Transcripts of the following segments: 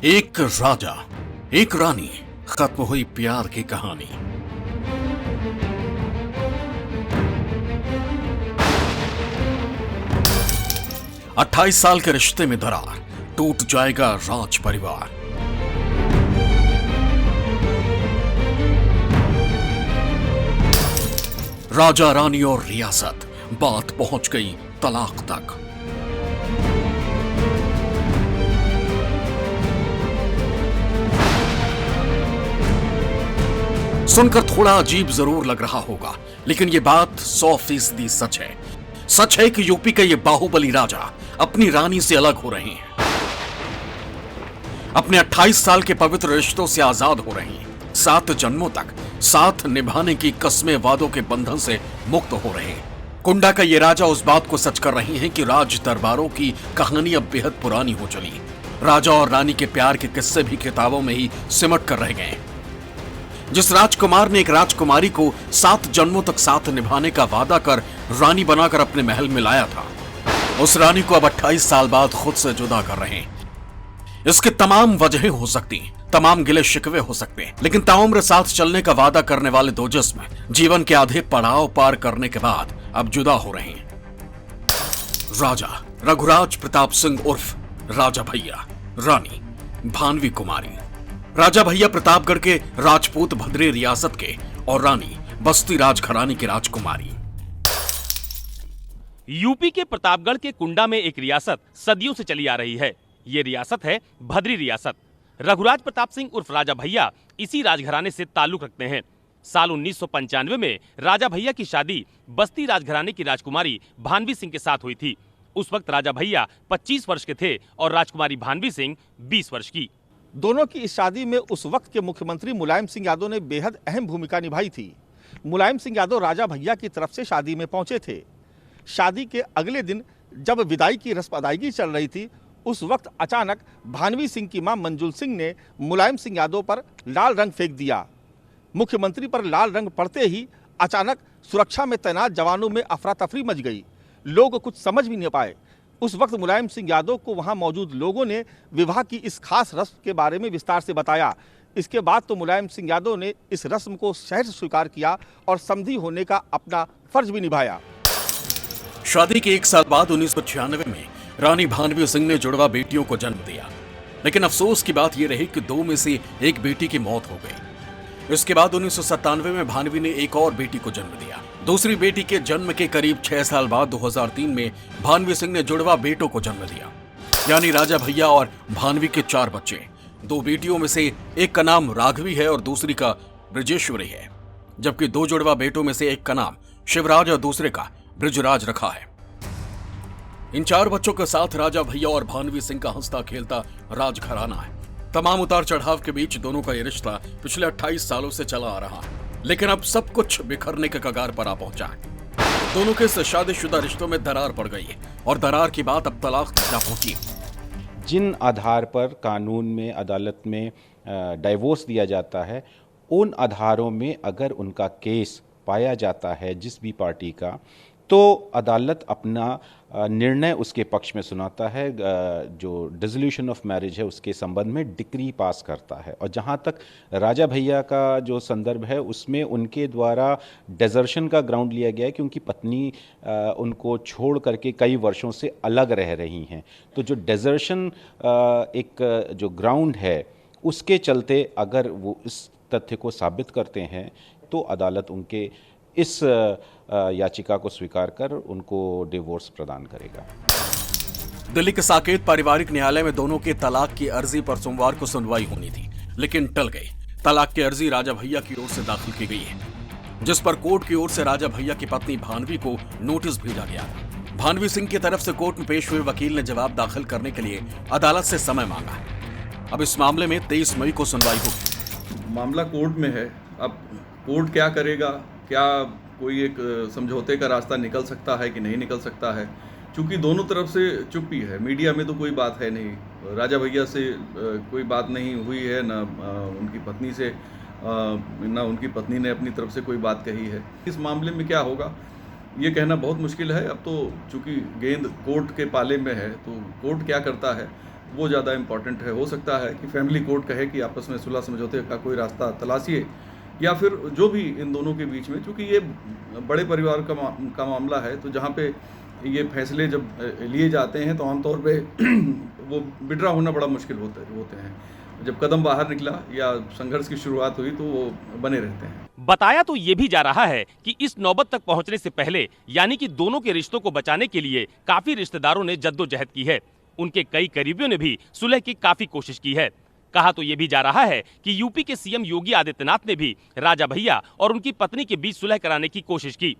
एक राजा, एक रानी, खत्म हुई प्यार की कहानी। अट्ठाईस साल के रिश्ते में दरार, टूट जाएगा राज परिवार। राजा रानी और रियासत, बात पहुंच गई तलाक तक। सुनकर थोड़ा अजीब जरूर लग रहा होगा, लेकिन यह बात 100% सच है। सच है कि यूपी के ये बाहुबली राजा अपनी रानी से अलग हो रहे हैं, अपने 28 साल के पवित्र रिश्तों से आजाद हो रहे हैं, 7 जन्मों तक साथ निभाने की कस्में वादों के बंधन से मुक्त हो रहे हैं। कुंडा का ये राजा उस बात को सच कर रहे हैं कि राज दरबारों की कहानी अब बेहद पुरानी हो चली। राजा और रानी के प्यार के किस्से भी किताबों में ही सिमट कर रह गए। जिस राजकुमार ने एक राजकुमारी को 7 जन्मों तक साथ निभाने का वादा कर रानी बनाकर अपने महल में लाया था, उस रानी को अब 28 साल बाद खुद से जुदा कर रहे हैं। इसके तमाम वजहें हो सकती हैं, तमाम गिले शिकवे हो सकते हैं, लेकिन ताउम्र साथ चलने का वादा करने वाले दो जिस्म जीवन के आधे पड़ाव पार करने के बाद अब जुदा हो रहे हैं। राजा रघुराज प्रताप सिंह उर्फ राजा भैया, रानी भानवी कुमारी। राजा भैया प्रतापगढ़ के राजपूत भद्रे रियासत के और रानी बस्ती राजघराने की राजकुमारी। यूपी के प्रतापगढ़ के कुंडा में एक रियासत सदियों से चली आ रही है। ये रियासत है भद्री रियासत। रघुराज प्रताप सिंह उर्फ राजा भैया इसी राजघराने से ताल्लुक रखते हैं। साल 1995 में राजा भैया की शादी बस्ती राजघराने की राजकुमारी भानवी सिंह के साथ हुई थी। उस वक्त राजा भैया 25 वर्ष के थे और राजकुमारी भानवी सिंह 20 वर्ष की। दोनों की इस शादी में उस वक्त के मुख्यमंत्री मुलायम सिंह यादव ने बेहद अहम भूमिका निभाई थी। मुलायम सिंह यादव राजा भैया की तरफ से शादी में पहुंचे थे। शादी के अगले दिन जब विदाई की रस्म अदायगी चल रही थी, उस वक्त अचानक भानवी सिंह की मां मंजुल सिंह ने मुलायम सिंह यादव पर लाल रंग फेंक दिया। मुख्यमंत्री पर लाल रंग पड़ते ही अचानक सुरक्षा में तैनात जवानों में अफरा तफरी मच गई। लोग कुछ समझ भी नहीं पाए। उस वक्त मुलायम सिंह यादव को वहां मौजूद लोगों ने विवाह की इस खास रस्म के बारे में विस्तार से बताया। इसके बाद तो मुलायम सिंह यादव ने इस रस्म को सहर्ष स्वीकार किया और समधी होने का अपना फर्ज भी निभाया। शादी के 1 साल बाद 1996 में रानी भानवी सिंह ने जुड़वा बेटियों को जन्म दिया, लेकिन अफसोस की बात यह रही कि 2 में से एक बेटी की मौत हो गई। इसके बाद 1997 में भानवी ने एक और बेटी को जन्म दिया। दूसरी बेटी के जन्म के करीब 6 साल बाद 2003 में भानवी सिंह ने जुड़वा बेटों को जन्म दिया, यानी राजा भैया और भानवी के 4 बच्चे। 2 बेटियों में से एक का नाम राघवी है और दूसरी का ब्रजेश्वरी है, जबकि 2 जुड़वा बेटों में से एक का नाम शिवराज और दूसरे का ब्रजराज रखा है। इन 4 बच्चों के साथ राजा भैया और भानवी सिंह का हंसता खेलता राजघराना है। तमाम उतार चढ़ाव के बीच दोनों का ये रिश्ता पिछले 28 सालों से चला आ रहा है, लेकिन अब सब कुछ बिखरने के कगार पर आ पहुंचा है। दोनों के शादीशुदा रिश्तों में दरार पड़ गई है और दरार की बात अब तलाक तक जा पहुंची है। जिन आधार पर कानून में, अदालत में डाइवोर्स दिया जाता है, उन आधारों में अगर उनका केस पाया जाता है जिस भी पार्टी का, तो अदालत अपना निर्णय उसके पक्ष में सुनाता है। जो डिसोल्यूशन ऑफ मैरिज है उसके संबंध में डिक्री पास करता है। और जहाँ तक राजा भैया का जो संदर्भ है, उसमें उनके द्वारा डेजर्शन का ग्राउंड लिया गया है कि उनकी पत्नी उनको छोड़ करके कई वर्षों से अलग रह रही हैं। तो जो डेजर्शन एक जो ग्राउंड है, उसके चलते अगर वो इस तथ्य को साबित करते हैं तो अदालत उनके इस याचिका को स्वीकार कर उनको डिवोर्स प्रदान करेगा। दिल्ली के साकेत पारिवारिक न्यायालय में दोनों के तलाक की अर्जी पर सोमवार को सुनवाई होनी थी, लेकिन टल गई। तलाक की अर्जी राजा भैया की ओर से दाखिल की गई है, जिस पर कोर्ट की ओर से राजा भैया की पत्नी भानवी को नोटिस भेजा गया। भानवी सिंह की तरफ से कोर्ट में पेश हुए वकील ने जवाब दाखिल करने के लिए अदालत से समय मांगा। अब इस मामले में 23 मई को सुनवाई होगी। मामला कोर्ट में है। अब कोर्ट क्या करेगा, क्या कोई एक समझौते का रास्ता निकल सकता है कि नहीं निकल सकता है, क्योंकि दोनों तरफ से चुप्पी है। मीडिया में तो कोई बात है नहीं, राजा भैया से कोई बात नहीं हुई है, ना उनकी पत्नी से, ना उनकी पत्नी ने अपनी तरफ से कोई बात कही है। इस मामले में क्या होगा ये कहना बहुत मुश्किल है। अब तो चूंकि गेंद कोर्ट के पाले में है, तो कोर्ट क्या करता है वो ज़्यादा इम्पॉर्टेंट है। हो सकता है कि फैमिली कोर्ट कहे कि आपस में सुलह समझौते का कोई रास्ता तलाशिए, या फिर जो भी इन दोनों के बीच में, चूँकि ये बड़े परिवार का मामला है, तो जहाँ पे ये फैसले जब लिए जाते हैं तो आमतौर पे वो विड्रा होना बड़ा मुश्किल होते हैं। जब कदम बाहर निकला या संघर्ष की शुरुआत हुई तो वो बने रहते हैं। बताया तो ये भी जा रहा है कि इस नौबत तक पहुंचने से पहले, यानी कि दोनों के रिश्तों को बचाने के लिए काफी रिश्तेदारों ने जद्दोजहद की है। उनके कई करीबियों ने भी सुलह की काफी कोशिश की है। कहा तो ये भी जा रहा है कि यूपी के सीएम योगी आदित्यनाथ ने भी राजा भैया और उनकी पत्नी के बीच सुलह कराने की कोशिश की।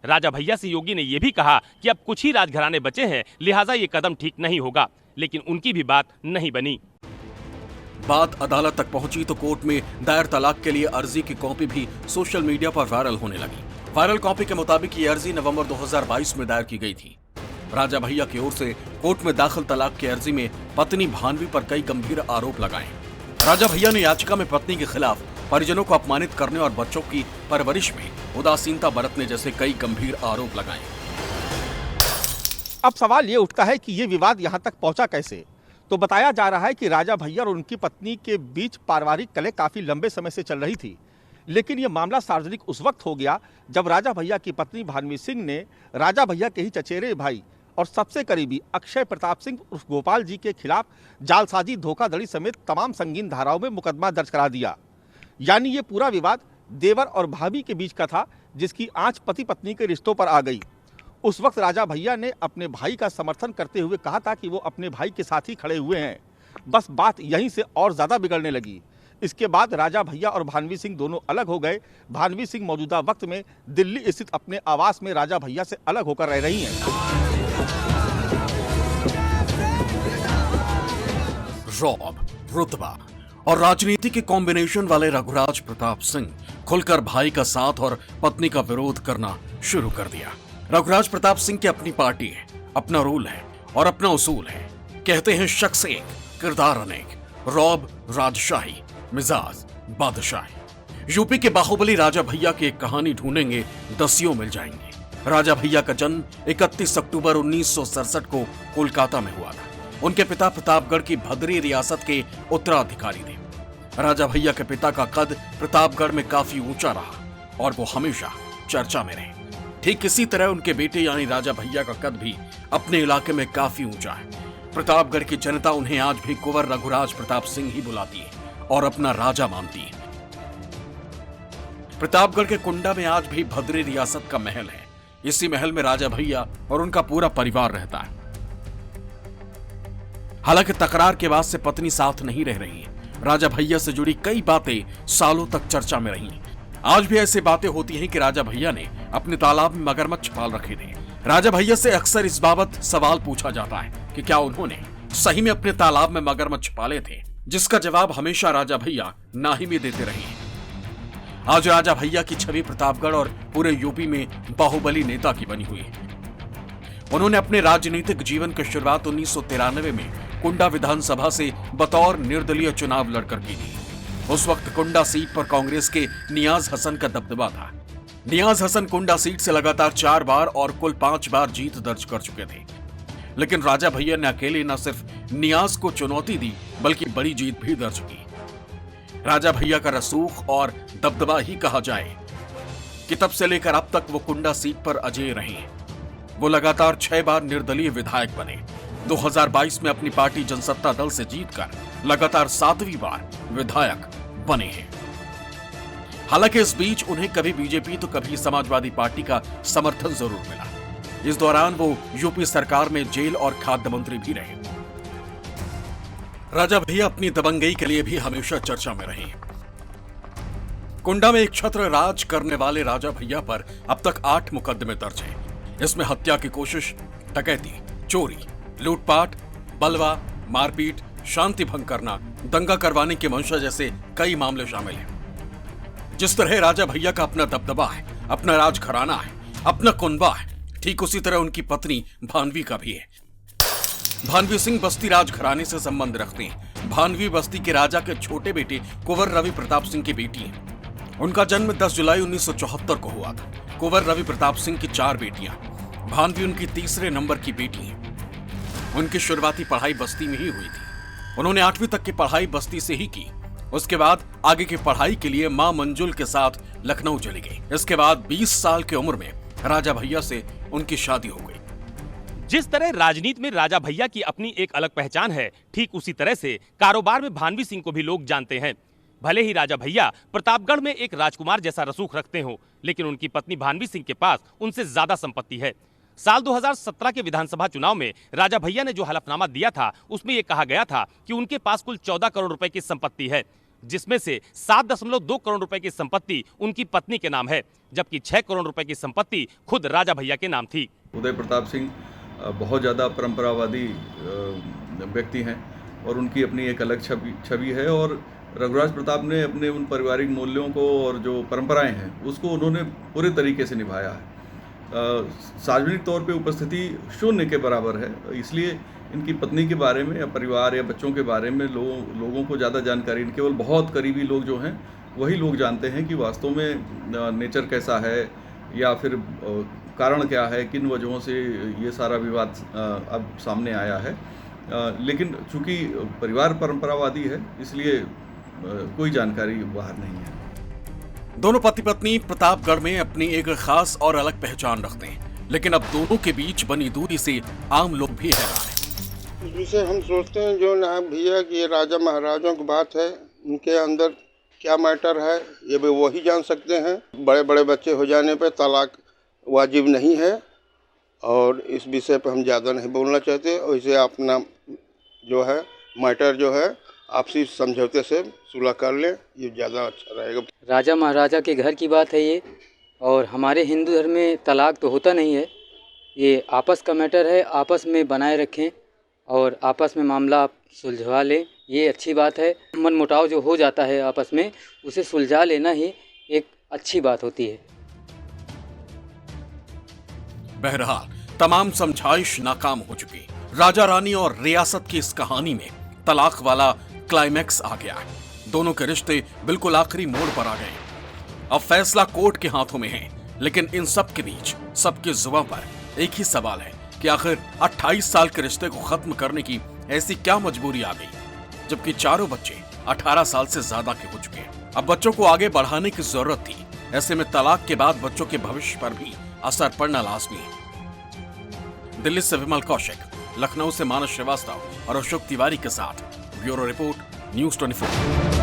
राजा भैया से योगी ने यह भी कहा कि अब कुछ ही राजघराने बचे हैं, लिहाजा ये कदम ठीक नहीं होगा, लेकिन उनकी भी बात नहीं बनी। बात अदालत तक पहुंची तो कोर्ट में दायर तलाक के लिए अर्जी की कॉपी भी सोशल मीडिया पर वायरल होने लगी। वायरल कॉपी के मुताबिक ये अर्जी नवंबर 2022 में दायर की गई थी। राजा भैया की ओर से कोर्ट में दाखिल तलाक की अर्जी में पत्नी भानवी पर कई गंभीर आरोप लगाए। राजा भैया ने याचिका में पत्नी के खिलाफ परिजनों को अपमानित करने और बच्चों की परवरिश में उदासीनता बरतने जैसे कई गंभीर आरोप लगाए। अब सवाल ये उठता है कि ये विवाद यहाँ तक पहुंचा कैसे। तो बताया जा रहा है कि राजा भैया और उनकी पत्नी के बीच पारिवारिक कलह काफी लंबे समय से चल रही थी, लेकिन ये मामला सार्वजनिक उस वक्त हो गया जब राजा भैया की पत्नी भानवी सिंह ने राजा भैया के ही चचेरे भाई और सबसे करीबी अक्षय प्रताप सिंह उर्फ गोपाल जी के खिलाफ जालसाजी, धोखाधड़ी समेत तमाम संगीन धाराओं में मुकदमा दर्ज करा दिया। यानी ये पूरा विवाद देवर और भाभी के बीच का था, जिसकी आंच पति पत्नी के रिश्तों पर आ गई। उस वक्त राजा भैया ने अपने भाई का समर्थन करते हुए कहा था कि वो अपने भाई के साथ ही खड़े हुए हैं। बस बात यहीं से और ज्यादा बिगड़ने लगी। इसके बाद राजा भैया और भानवी सिंह दोनों अलग हो गए। भानवी सिंह मौजूदा वक्त में दिल्ली स्थित अपने आवास में राजा भैया से अलग होकर रह रही हैं। रौब, रुतबा और राजनीति के कॉम्बिनेशन वाले रघुराज प्रताप सिंह खुलकर भाई का साथ और पत्नी का विरोध करना शुरू कर दिया। रघुराज प्रताप सिंह की अपनी पार्टी है, अपना रूल है और अपना उसूल है। कहते हैं शख्स एक, किरदार अनेक, रौब, राजशाही, मिजाज, बादशाही। यूपी के बाहुबली राजा भैया की एक कहानी ढूंढेंगे, दसियों मिल जाएंगे। राजा भैया का जन्म 31 अक्टूबर 1967 को कोलकाता में हुआ था। उनके पिता प्रतापगढ़ की भद्री रियासत के उत्तराधिकारी थे। राजा भैया के पिता का कद प्रतापगढ़ में काफी ऊंचा रहा और वो हमेशा चर्चा में रहे। ठीक इसी तरह उनके बेटे यानी राजा भैया का कद भी अपने इलाके में काफी ऊंचा है। प्रतापगढ़ की जनता उन्हें आज भी कुंवर रघुराज प्रताप सिंह ही बुलाती है और अपना राजा मानती है। प्रतापगढ़ के कुंडा में आज भी भद्री रियासत का महल है। इसी महल में राजा भैया और उनका पूरा परिवार रहता है। हालांकि तकरार के बाद से पत्नी साथ नहीं रह रही है। राजा भैया से जुड़ी कई बातें सालों तक चर्चा में रही। आज भी ऐसी बातें होती हैं कि राजा भैया ने अपने तालाब में मगरमच्छ पाल रखे थे। राजा भैया से अक्सर इस बाबत सवाल पूछा जाता है कि क्या उन्होंने सही में अपने तालाब में मगरमच्छ पाले थे, जिसका जवाब हमेशा राजा भैया ना ही में देते रहे। आज राजा भैया की छवि प्रतापगढ़ और पूरे यूपी में बाहुबली नेता की बनी हुई है। उन्होंने अपने राजनीतिक जीवन की शुरुआत 1993 में कुंडा विधानसभा से बतौर निर्दलीय चुनाव लड़कर की थी। उस वक्त कुंडा सीट पर कांग्रेस के नियाज हसन का दबदबा था। नियाज हसन कुंडा सीट से लगातार 4 बार और कुल 5 बार जीत दर्ज कर चुके थे। लेकिन राजा भैया ने अकेले न सिर्फ नियाज को चुनौती दी, बल्कि बड़ी जीत भी दर्ज की। राजा भैया का रसूख और दबदबा ही कहा जाए कि तब से लेकर अब तक वो कुंडा सीट पर अजेय रहे। वो लगातार 6 बार निर्दलीय विधायक बने। 2022 में अपनी पार्टी जनसत्ता दल से जीतकर लगातार 7वीं बार विधायक बने हैं। हालांकि इस बीच उन्हें कभी बीजेपी तो कभी समाजवादी पार्टी का समर्थन जरूर मिला। इस दौरान वो यूपी सरकार में जेल और खाद्य मंत्री भी रहे। राजा भैया अपनी दबंगई के लिए भी हमेशा चर्चा में रहे। कुंडा में एक छत्र राज करने वाले राजा भैया पर अब तक 8 मुकदमे दर्ज हैं। इसमें हत्या की कोशिश, डकैती, चोरी, लूटपाट, बलवा, मारपीट, शांति भंग करना, दंगा करवाने की मंशा जैसे कई मामले शामिल हैं। जिस तरह राजा भैया का अपना दबदबा है, अपना राजघराना है, अपना कुनबा है, ठीक उसी तरह उनकी पत्नी भानवी का भी है। भानवी सिंह बस्ती राजघराने से संबंध रखते हैं। भानवी बस्ती के राजा के छोटे बेटे कुंवर रवि प्रताप सिंह की बेटी है। उनका जन्म 10 जुलाई 1974 को हुआ था। कुंवर रवि प्रताप सिंह की 4 बेटियां, भानवी उनकी तीसरे नंबर की बेटी है। उनकी शुरुआती पढ़ाई बस्ती में ही हुई थी। उन्होंने 8वीं तक की पढ़ाई बस्ती से ही की। उसके बाद आगे की पढ़ाई के लिए मां मंजुल के साथ लखनऊ चली गई। इसके बाद 20 साल की उम्र में राजा भैया से उनकी शादी हो गई। जिस तरह राजनीति में राजा भैया की अपनी एक अलग पहचान है, ठीक उसी तरह से कारोबार में भानवी सिंह को भी लोग जानते हैं। भले ही राजा भैया प्रतापगढ़ में एक राजकुमार जैसा रसूख रखते हो, लेकिन उनकी पत्नी भानवी सिंह के पास उनसे ज्यादा संपत्ति है। साल 2017 के विधानसभा चुनाव में राजा भैया ने जो हलफनामा दिया था, उसमें यह कहा गया था कि उनके पास कुल 14 करोड़ रुपए की संपत्ति है, जिसमें से 7.2 करोड़ रुपए की संपत्ति उनकी पत्नी के नाम है, जबकि 6 करोड़ रुपए की संपत्ति खुद राजा भैया के नाम थी। उदय प्रताप सिंह बहुत ज़्यादा परंपरावादी व्यक्ति हैं और उनकी अपनी एक अलग छवि है, और रघुराज प्रताप ने अपने उन पारिवारिक मूल्यों को और जो परंपराएं हैं उसको उन्होंने पूरे तरीके से निभाया है। सार्वजनिक तौर पे उपस्थिति शून्य के बराबर है, इसलिए इनकी पत्नी के बारे में या परिवार या बच्चों के बारे में लोगों को ज़्यादा जानकारी, केवल बहुत करीबी लोग जो हैं वही लोग जानते हैं कि वास्तव में नेचर कैसा है या फिर कारण क्या है, किन वजहों से ये सारा विवाद अब सामने आया है। लेकिन चूंकि परिवार परंपरावादी है, इसलिए कोई जानकारी बाहर नहीं है। दोनों पति पत्नी प्रतापगढ़ में अपनी एक खास और अलग पहचान रखते हैं, लेकिन अब दोनों के बीच बनी दूरी से आम लोग भी हैरान हैं। इस विषय हम सोचते हैं जो ना भैया कि ये राजा महाराजों की बात है, उनके अंदर क्या मैटर है ये भी वही जान सकते हैं। बड़े बड़े बच्चे हो जाने पर तलाक वाजिब नहीं है, और इस विषय पर हम ज़्यादा नहीं बोलना चाहते। और इसे अपना जो है मैटर जो है आपसी समझौते से सुलह कर लें, ये ज़्यादा अच्छा रहेगा। राजा महाराजा के घर की बात है ये, और हमारे हिंदू धर्म में तलाक तो होता नहीं है, ये आपस का मैटर है, आपस में बनाए रखें और आपस में मामला आप सुलझवा लें, ये अच्छी बात है। मनमुटाव जो हो जाता है आपस में, उसे सुलझा लेना ही एक अच्छी बात होती है। बहरहाल तमाम समझाइश नाकाम हो चुकी। राजा रानी और रियासत की इस कहानी में तलाक वाला क्लाइमैक्स आ गया। दोनों के रिश्ते बिल्कुल आखिरी मोड़ पर आ गए। अब फैसला कोर्ट के हाथों में है, लेकिन इन सब के बीच सबकी जुबान पर एक ही सवाल है कि आखिर 28 साल के रिश्ते को खत्म करने की ऐसी क्या मजबूरी आ गई, जबकि चारों बच्चे 18 साल से ज्यादा के हो चुके हैं। अब बच्चों को आगे बढ़ाने की जरूरत थी। ऐसे में तलाक के बाद बच्चों के भविष्य पर भी असर पड़ना लाजमी है। दिल्ली से विमल कौशिक, लखनऊ से मानस श्रीवास्तव और अशोक तिवारी के साथ ब्यूरो रिपोर्ट, न्यूज़ 24।